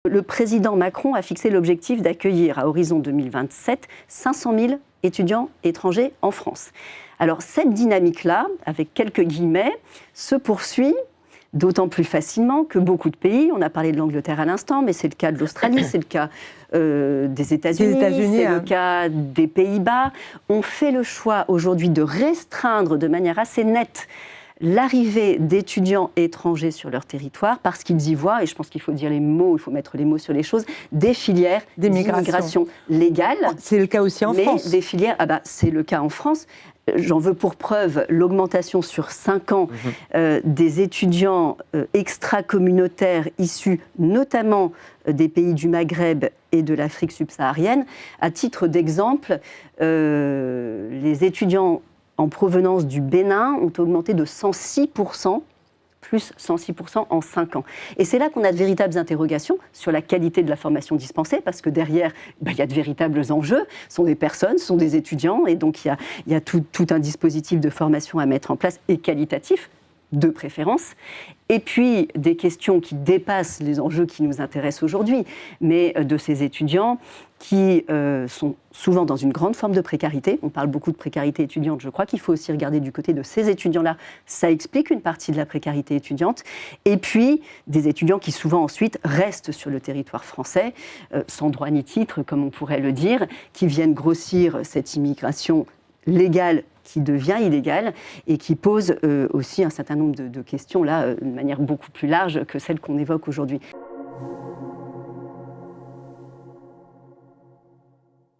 Le président Macron a fixé l'objectif d'accueillir à horizon 2027 500 000 étudiants étrangers en France. Alors cette dynamique-là, avec quelques guillemets, se poursuit d'autant plus facilement que beaucoup de pays, on a parlé de l'Angleterre à l'instant, mais c'est le cas de l'Australie, c'est le cas des États-Unis, c'est le cas des Pays-Bas, ont fait le choix aujourd'hui de restreindre de manière assez nette l'arrivée d'étudiants étrangers sur leur territoire parce qu'ils y voient, et je pense qu'il faut dire les mots, il faut mettre les mots sur les choses, des filières d'immigration légale. C'est le cas aussi en France. Des filières, c'est le cas en France. J'en veux pour preuve l'augmentation sur 5 ans des étudiants extra-communautaires issus notamment des pays du Maghreb et de l'Afrique subsaharienne. À titre d'exemple, les étudiants en provenance du Bénin ont augmenté de 106%, plus 106% en 5 ans. Et c'est là qu'on a de véritables interrogations sur la qualité de la formation dispensée, parce que derrière, il y a de véritables enjeux. Ce sont des personnes, ce sont des étudiants, et donc il y a tout un dispositif de formation à mettre en place, et qualitatif, de préférence. Et puis, des questions qui dépassent les enjeux qui nous intéressent aujourd'hui, mais de ces étudiants qui sont souvent dans une grande forme de précarité. On parle beaucoup de précarité étudiante. Je crois qu'il faut aussi regarder du côté de ces étudiants-là. Ça explique une partie de la précarité étudiante. Et puis, des étudiants qui souvent ensuite restent sur le territoire français, sans droit ni titre, comme on pourrait le dire, qui viennent grossir cette immigration légale qui devient illégale et qui pose aussi un certain nombre de questions, là, de manière beaucoup plus large que celle qu'on évoque aujourd'hui.